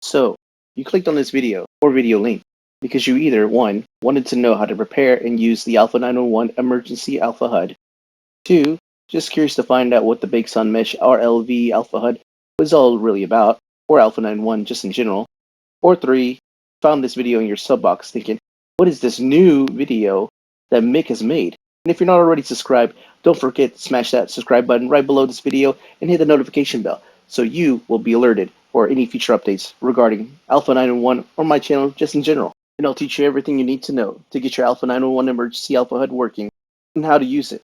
So, you clicked on this video or video link because you either 1. Wanted to know how to prepare and use the Alpha 911 Emergency Alpha HUD, 2. Just curious to find out what the Big Sun Mesh RLV Alpha HUD was all really about, or Alpha 911 just in general, or 3. Found this video in your sub box thinking, what is this new video that Mick has made? And if you're not already subscribed, don't forget to smash that subscribe button right below this video and hit the notification bell so you will be alerted for any future updates regarding Alpha 911 or my channel just in general. And I'll teach you everything you need to know to get your Alpha 911 Emergency Alpha HUD working and how to use it.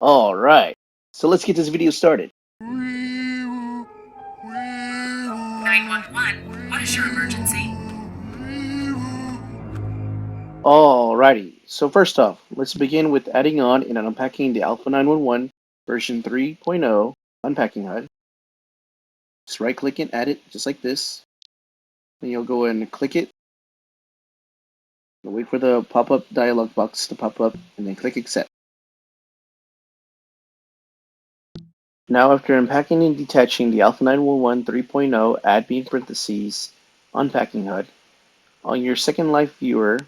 Alright, so let's get this video started. 911, what is your emergency? Alrighty, so first off, let's begin with adding on and unpacking the Alpha 911 version 3.0 unpacking HUD. Just right click and add it just like this. Then you'll go and click it. Wait for the pop-up dialog box to pop up and then click accept. Now after unpacking and detaching the Alpha 911 3.0 add me in parentheses unpacking HUD on your Second Life viewer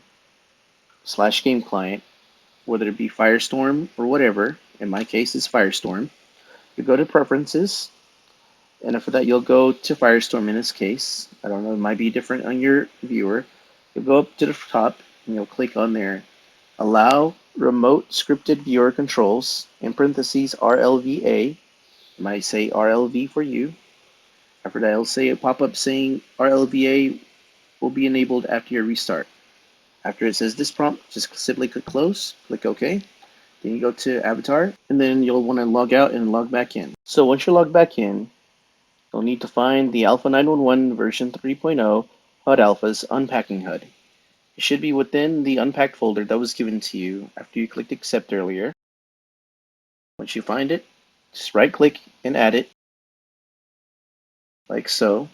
/ game client, whether it be Firestorm or whatever, in my case it's Firestorm, you go to preferences, and after that you'll go to Firestorm in this case. I don't know, it might be different on your viewer. You'll go up to the top and you'll click on there, allow remote scripted viewer controls, in parentheses RLVA, it might say RLV for you. After that it'll say a pop-up saying RLVA will be enabled after your restart. After it says this prompt, just simply click close, click OK. Then you go to Avatar, and then you'll want to log out and log back in. So once you're logged back in, you'll need to find the Alpha 911 version 3.0 HUD Alpha's unpacking HUD. It should be within the unpacked folder that was given to you after you clicked accept earlier. Once you find it, just right click and add it, like so.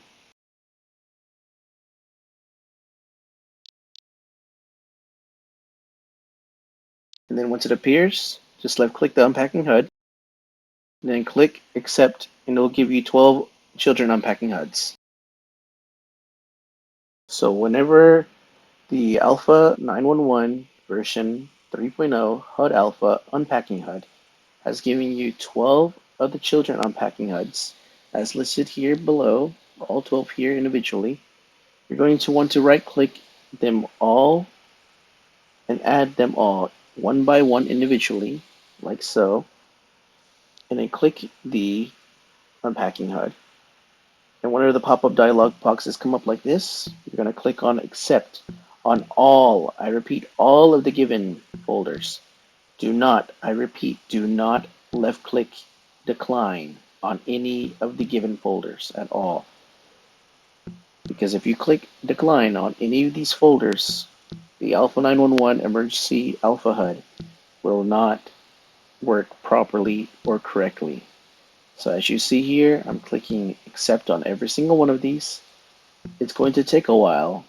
And then once it appears, just left click the unpacking HUD, and then click accept, and it'll give you 12 children unpacking HUDs. So whenever the Alpha 911 version 3.0 HUD Alpha unpacking HUD has given you 12 of the children unpacking HUDs, as listed here below, all 12 here individually, you're going to want to right click them all and add them all one by one individually, like so, and then click the unpacking HUD. And whenever the pop-up dialog boxes come up like this, you're going to click on accept on all, I repeat, all of the given folders. Do not, I repeat, do not left click decline on any of the given folders at all. Because if you click decline on any of these folders, the Alpha 911 Emergency Alpha HUD will not work properly or correctly. So as you see here, I'm clicking accept on every single one of these. It's going to take a while.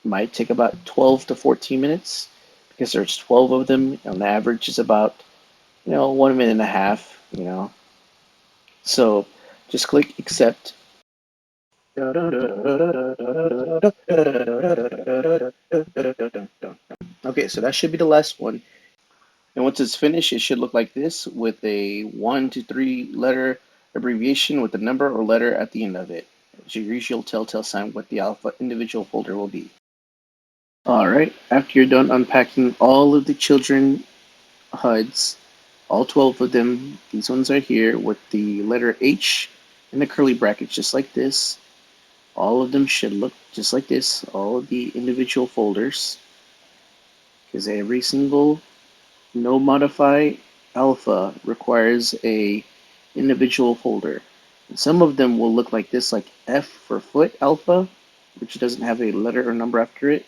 It might take about 12 to 14 minutes because there's 12 of them. On average is about, 1 minute and a half, So just click accept. Okay, so that should be the last one. And once it's finished, it should look like this with a 1 to 3 letter abbreviation with a number or letter at the end of it. It's your usual telltale sign what the alpha individual folder will be. Alright, after you're done unpacking all of the children HUDs, all 12 of them, these ones are here with the letter H in the curly brackets just like this. All of them should look just like this, all of the individual folders, because every single no modify alpha requires a individual folder. And some of them will look like this, like F for foot alpha, which doesn't have a letter or number after it.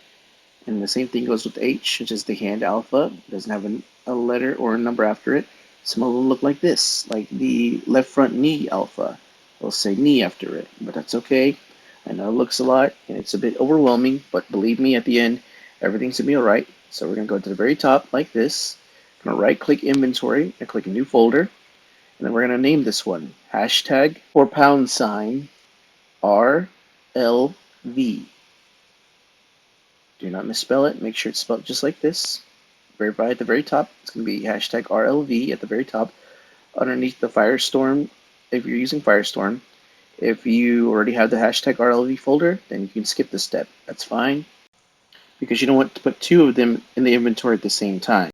And the same thing goes with H, which is the hand alpha. It doesn't have a letter or a number after it. Some of them look like this, like the left front knee alpha. It'll say knee after it, but that's okay. I know it looks a lot and it's a bit overwhelming, but believe me, at the end, everything's gonna be alright. So we're gonna go to the very top like this. I'm gonna right click inventory and click a new folder. And then we're gonna name this one hashtag or pound sign RLV Do not misspell it. Make sure it's spelled just like this. Verify at the very top. It's going to be hashtag RLV at the very top. Underneath the Firestorm, if you're using Firestorm. If you already have the hashtag RLV folder, then you can skip this step. That's fine, because you don't want to put two of them in the inventory at the same time.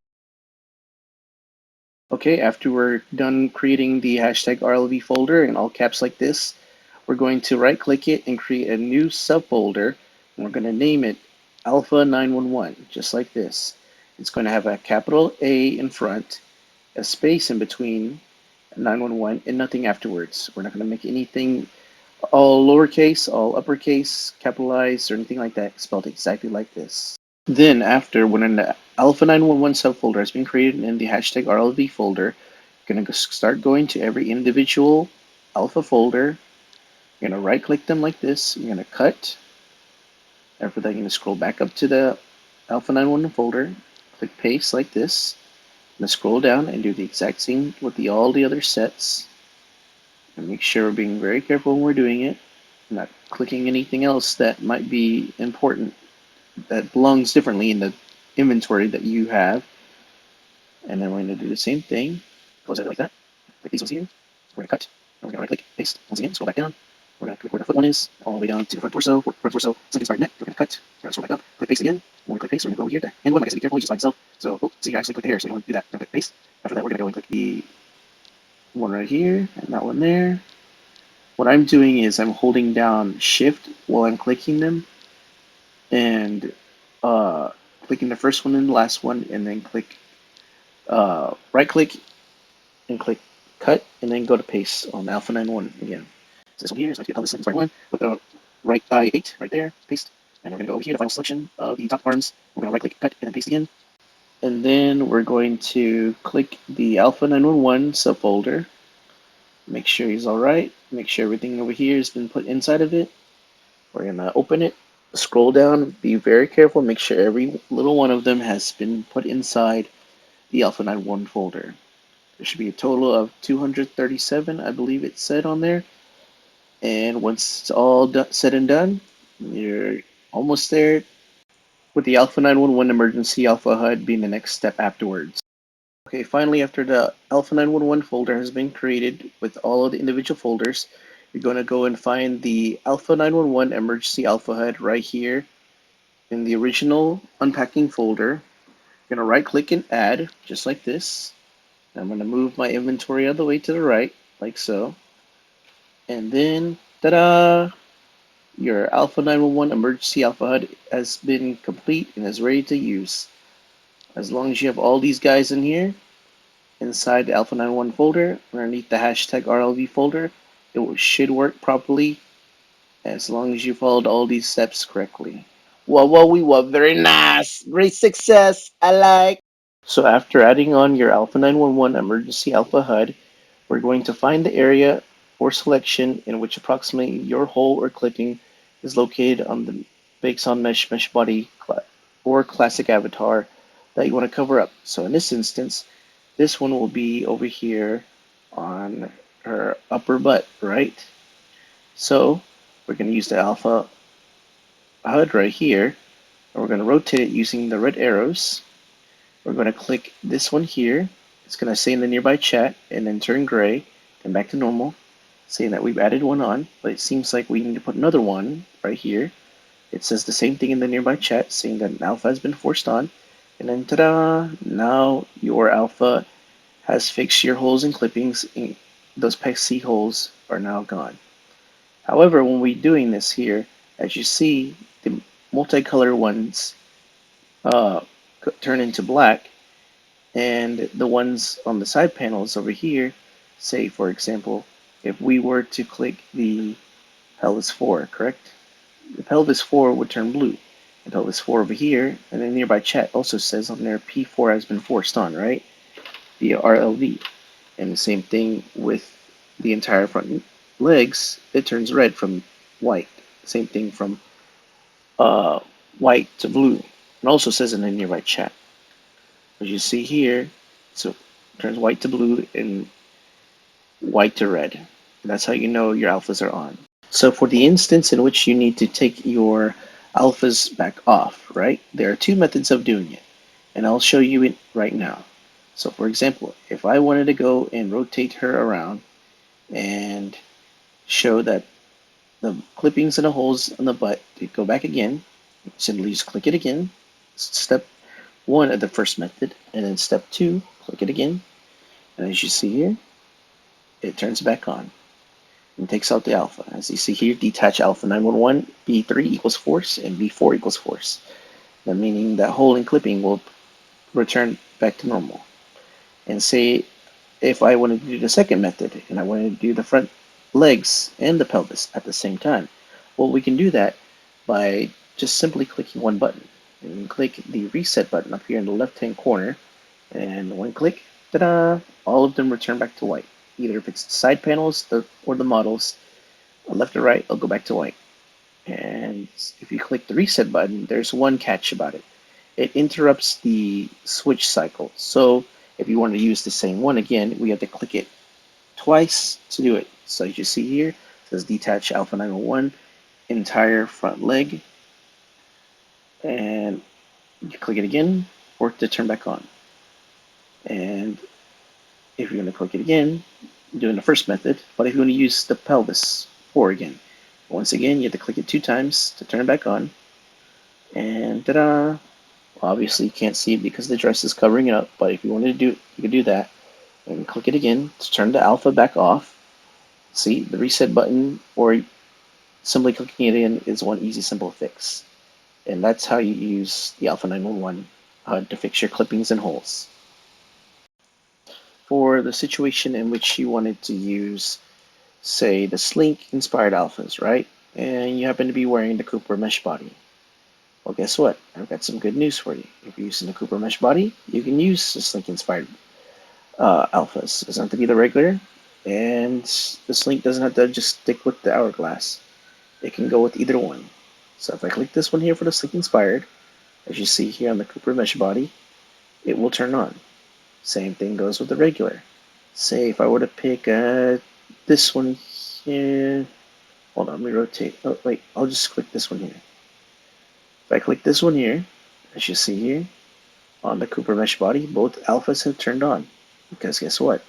Okay, after we're done creating the hashtag RLV folder in all caps like this, we're going to right click it and create a new subfolder, and we're going to name it Alpha 911, just like this. It's going to have a capital A in front, a space in between 911, and nothing afterwards. We're not going to make anything all lowercase, all uppercase, capitalized, or anything like that, spelled exactly like this. Then after, when an Alpha 911 subfolder has been created in the hashtag RLV folder, you're going to start going to every individual Alpha folder. You're going to right click them like this. You're going to cut. After that, you're going to scroll back up to the Alpha 911 folder. Click paste like this. I'm going to scroll down and do the exact same with all the other sets. And make sure we're being very careful when we're doing it. Not clicking anything else that might be important, that belongs differently in the inventory that you have. And then we're going to do the same thing. Close it like that. Click these ones here. We're going to cut. And we're going to right click, paste. Once again, scroll back down. We're going to click where the foot one is, all the way down to the front torso. Front torso, Slink-Inspired neck. We're going to cut. We're going to scroll back up. Click paste again. When we click paste, we're going to go over here. The hand one, like I said, be careful, you just by itself. So, see, you actually click the hair, so you don't want to do that. We're going to click paste. After that, we're going to go and click the one right here, and that one there. What I'm doing is I'm holding down Shift while I'm clicking them, and clicking the first one and the last one, and then click right click and click cut, and then go to paste on Alpha 91 again. So this one here is going to be the Slink-Inspired one with the right eye 8 right there, paste. And we're going to go over here to final selection of the top arms. We're going to right click, cut, and then paste again. And then we're going to click the Alpha 911 subfolder. Make sure he's alright. Make sure everything over here has been put inside of it. We're going to open it, scroll down, be very careful, make sure every little one of them has been put inside the Alpha 911 folder. There should be a total of 237, I believe it said on there. And once it's all said and done, you're almost there, with the Alpha 911 emergency Alpha HUD being the next step afterwards. Okay, finally, after the Alpha 911 folder has been created with all of the individual folders, you're going to go and find the Alpha 911 emergency Alpha HUD right here in the original unpacking folder. You're going to right click and add, just like this. I'm going to move my inventory all the way to the right, like so. And then, ta-da! Your Alpha 911 emergency Alpha HUD has been complete and is ready to use. As long as you have all these guys in here, inside the Alpha 911 folder, underneath the hashtag RLV folder, it should work properly as long as you followed all these steps correctly. Whoa, very nice. Great success. I like. So after adding on your Alpha 911 emergency Alpha HUD, we're going to find the area for selection in which approximately your hole or clipping is located on the Bakes on Mesh body or classic avatar that you want to cover up. So in this instance, this one will be over here on her upper butt, right? So we're going to use the Alpha HUD right here, and we're going to rotate it using the red arrows. We're going to click this one here. It's going to say in the nearby chat and then turn gray and back to normal, saying that we've added one on, but it seems like we need to put another one right here. It says the same thing in the nearby chat, saying that an alpha has been forced on, and then ta-da! Now your alpha has fixed your holes and clippings, and those pesky holes are now gone. However, when we're doing this here, as you see, the multicolor ones turn into black, and the ones on the side panels over here, say for example, if we were to click the pelvis 4, correct? The pelvis 4 would turn blue. The pelvis 4 over here, and then nearby chat also says on there P4 has been forced on, right? Via RLV. And the same thing with the entire front legs, it turns red from white. Same thing from white to blue. And also says in the nearby chat. As you see here, so it turns white to blue and white to red. And that's how you know your alphas are on. So for the instance in which you need to take your alphas back off, right? There are two methods of doing it, and I'll show you it right now. So for example, if I wanted to go and rotate her around and show that the clippings and the holes on the butt to go back again, simply just click it again. Step one of the first method, and then step two, click it again. And as you see here, it turns back on and takes out the alpha. As you see here, detach alpha 911, B3 equals force, and B4 equals force. That meaning that hole and clipping will return back to normal. And say if I wanted to do the second method, and I wanted to do the front legs and the pelvis at the same time, well, we can do that by just simply clicking one button. And you click the reset button up here in the left-hand corner, and one click, ta-da, all of them return back to white. Either if it's the side panels or the models, left or right, it'll go back to white. And if you click the reset button, there's one catch about it. It interrupts the switch cycle. So if you want to use the same one again, we have to click it twice to do it. So as you see here, it says detach alpha 901, entire front leg, and you click it again for it to turn back on. And if you're going to click it again, doing the first method, but if you want to use the pelvis for again, once again, you have to click it two times to turn it back on. And ta-da! Obviously, you can't see it because the dress is covering it up, but if you wanted to do it, you could do that. And click it again to turn the alpha back off. See, the reset button or simply clicking it in is one easy, simple fix. And that's how you use the Alpha 911 HUD to fix your clippings and holes. For the situation in which you wanted to use, say, the Slink-Inspired alphas, right? And you happen to be wearing the Cooper mesh body. Well, guess what? I've got some good news for you. If you're using the Cooper mesh body, you can use the Slink-Inspired alphas. It doesn't have to be the regular, and the Slink doesn't have to just stick with the hourglass. It can go with either one. So if I click this one here for the Slink-Inspired, as you see here on the Cooper mesh body, it will turn on. Same thing goes with the regular. Say if I were to pick this one here, hold on, let me rotate. Oh wait, I'll just click this one here. If I click this one here, as you see here, on the Cooper mesh body, both alphas have turned on. Because guess what?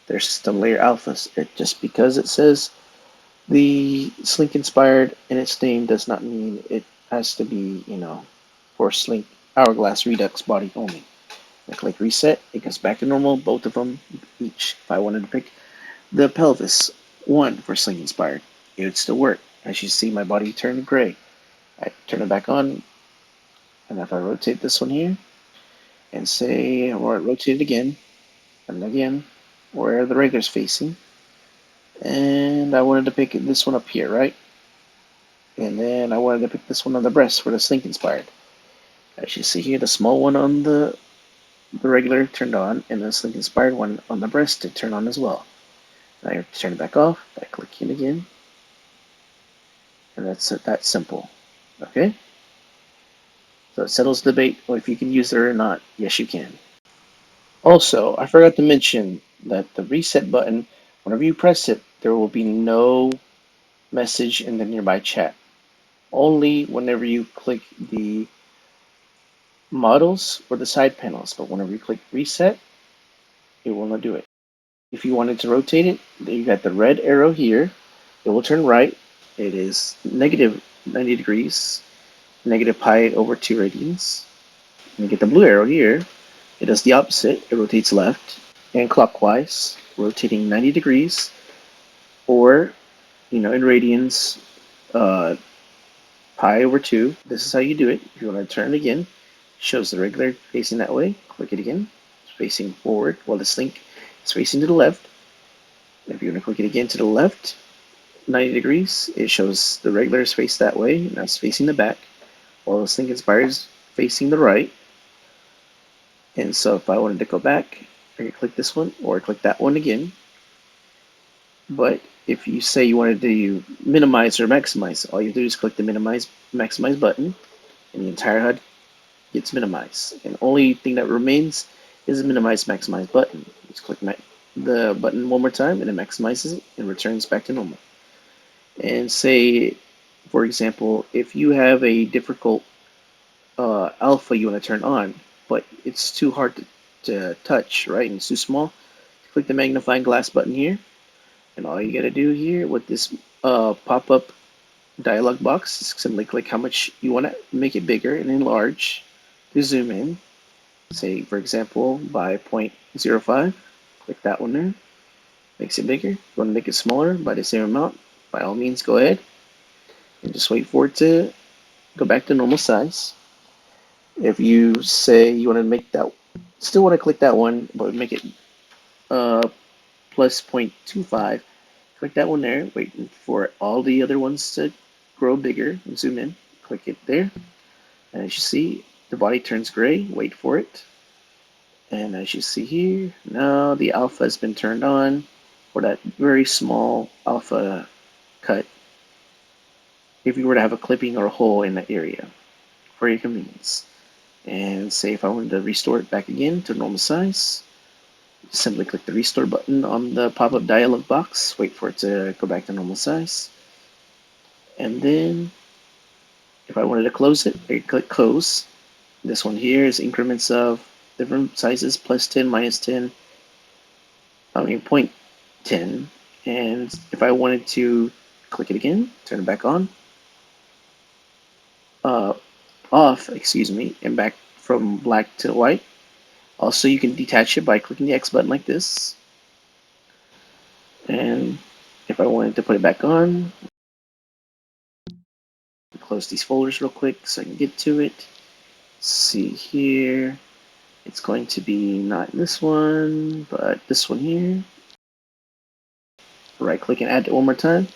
They're system layer alphas. Just because it says the Slink-Inspired in its name does not mean it has to be, for Slink Hourglass Redux body only. I click reset, it goes back to normal, both of them each. If I wanted to pick the pelvis one for Slink-Inspired, it would still work. As you see, my body turned gray. I turn it back on, and if I rotate this one here, and say, or rotate it again, and again, where the regular's facing, and I wanted to pick this one up here, right? And then I wanted to pick this one on the breast for the Slink-Inspired. As you see here, the small one on the regular turned on, and the Slink-Inspired one on the breast to turn on as well. Now you have to turn it back off by clicking again, and that's that simple. Okay? So it settles the debate or if you can use it or not. Yes, you can. Also, I forgot to mention that the reset button, whenever you press it, there will be no message in the nearby chat. Only whenever you click the models or the side panels, but whenever you click reset, it will not do it. If you wanted to rotate it, you got the red arrow here. It will turn right. It is negative 90 degrees, negative pi over 2 radians. And you get the blue arrow here. It does the opposite. It rotates left and clockwise, rotating 90 degrees, or, in radians, pi over 2. This is how you do it. If you want to turn it again, shows the regular facing that way. Click it again. It's facing forward, while the Slink is facing to the left. If you're going to click it again to the left, 90 degrees, it shows the regular is faced that way. Now it's facing the back, while the Slink-Inspired is facing the right. And so if I wanted to go back, I could click this one or click that one again. But if you say you wanted to minimize or maximize, all you do is click the minimize, maximize button, and the entire HUD gets minimized. And only thing that remains is the minimize, maximize button. Just click the button one more time, and it maximizes it and returns back to normal. And say, for example, if you have a difficult alpha you want to turn on, but it's too hard to touch, right? And it's too small, click the magnifying glass button here, and all you gotta do here with this pop-up dialog box is simply click how much you want to make it bigger and enlarge to zoom in. Say, for example, by 0.05, click that one there, makes it bigger. You want to make it smaller by the same amount, by all means go ahead and just wait for it to go back to normal size. If you say you want to make that, still want to click that one, but make it plus 0.25, click that one there, wait for all the other ones to grow bigger and zoom in, click it there. And as you see, the body turns gray, wait for it. And as you see here, now the alpha has been turned on for that very small alpha cut. If you were to have a clipping or a hole in that area for your convenience. And say if I wanted to restore it back again to normal size, simply click the restore button on the pop-up dialog box, wait for it to go back to normal size. And then if I wanted to close it, I click close. This one here is increments of different sizes, plus 10, minus 10, I mean 0.10. And if I wanted to click it again, turn it back on, off, excuse me, and back from black to white. Also, you can detach it by clicking the X button like this. And if I wanted to put it back on, close these folders real quick so I can get to it. See here, it's going to be not this one, but this one here. Right click and add it one more time,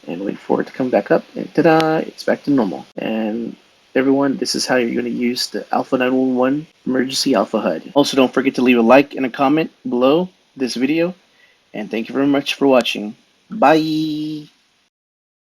and wait for it to come back up, and ta-da, it's back to normal. And everyone, this is how you're going to use the Alpha 911 Emergency Alpha HUD. Also, don't forget to leave a like and a comment below this video, and thank you very much for watching. Bye!